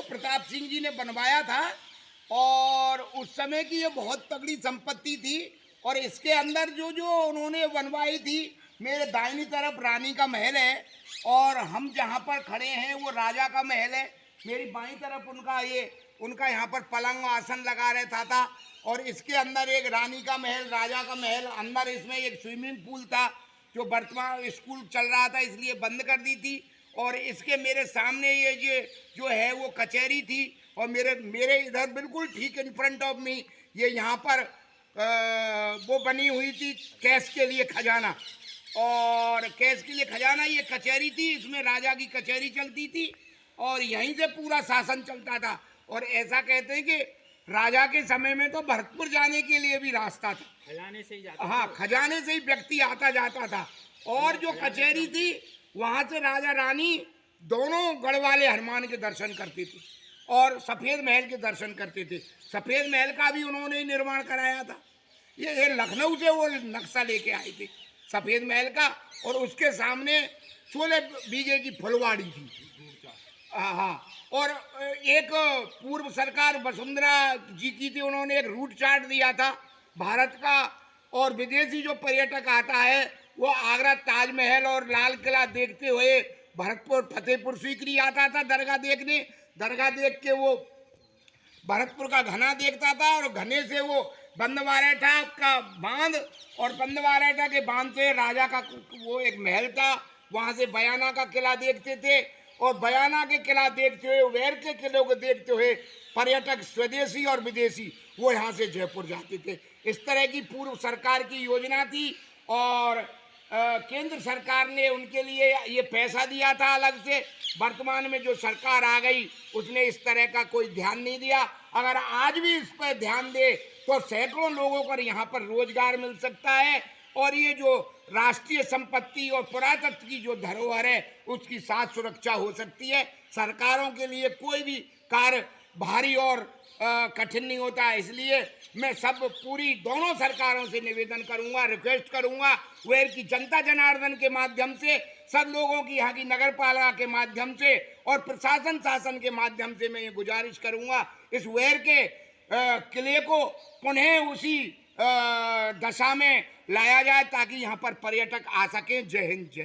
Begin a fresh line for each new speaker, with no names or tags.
प्रताप सिंह जी ने बनवाया था और उस समय की ये बहुत तगड़ी संपत्ति थी। और इसके अंदर जो जो उन्होंने बनवाई थी, मेरे दाहिनी तरफ रानी का महल है और हम जहाँ पर खड़े हैं वो राजा का महल है। मेरी बाईं तरफ उनका यहाँ पर पलंग आसन लगा रहता था। और इसके अंदर एक रानी का महल, राजा का महल, अंदर इसमें एक स्विमिंग पूल था जो वर्तमान स्कूल चल रहा था इसलिए बंद कर दी थी। और इसके मेरे सामने ये जो है वो कचहरी थी। और मेरे इधर बिल्कुल ठीक इन फ्रंट ऑफ मी ये यहाँ पर वो बनी हुई थी कैश के लिए खजाना। और कैश के लिए खजाना ये कचहरी थी, इसमें राजा की कचहरी चलती थी और यहीं से पूरा शासन चलता था। और ऐसा कहते हैं कि राजा के समय में तो भरतपुर जाने के लिए भी रास्ता था,
खजाने से ही जाता।
हाँ, खजाने से ही व्यक्ति आता जाता था। और जो कचहरी थी वहां से राजा रानी दोनों गढ़वाले हनुमान के दर्शन करते थे और सफेद महल के दर्शन करते थे। सफेद महल का भी उन्होंने ही निर्माण कराया था। ये लखनऊ से वो नक्शा लेके आए थे सफेद महल का। और उसके सामने 16 बीघे की फुलवाड़ी थी। हाँ, और एक पूर्व सरकार वसुंधरा जी की थी, उन्होंने एक रूट चार्ट दिया था भारत का। और विदेशी जो पर्यटक आता है वो आगरा ताजमहल और लाल किला देखते हुए भरतपुर फतेहपुर सीकरी आता था दरगाह देखने। दरगाह देख के वो भरतपुर का घना देखता था और घने से वो बंदवारेठा का बांध, और बंदवारेठा के बांध से राजा का वो एक महल था, वहाँ से बयाना का किला देखते थे। और बयाना के किला देखते हुए, वेर के किले को देखते हुए पर्यटक स्वदेशी और विदेशी वो यहाँ से जयपुर जाते थे। इस तरह की पूर्व सरकार की योजना थी। और केंद्र सरकार ने उनके लिए ये पैसा दिया था अलग से। वर्तमान में जो सरकार आ गई उसने इस तरह का कोई ध्यान नहीं दिया। अगर आज भी इस पर ध्यान दे तो सैकड़ों लोगों को यहाँ पर रोजगार मिल सकता है और ये जो राष्ट्रीय संपत्ति और पुरातत्व की जो धरोहर है उसकी साथ सुरक्षा हो सकती है। सरकारों के लिए कोई भी कार्य भारी और कठिन नहीं होता है। इसलिए मैं पूरी दोनों सरकारों से निवेदन करूंगा, रिक्वेस्ट करूंगा, वेर की जनता जनार्दन के माध्यम से, सब लोगों की यहाँ की नगर पालिका के माध्यम से और प्रशासन शासन के माध्यम से मैं ये गुजारिश करूंगा इस वेर के किले को पुनः उसी दशा में लाया जाए ताकि यहाँ पर पर्यटक आ सकें। जय हिंद, जय।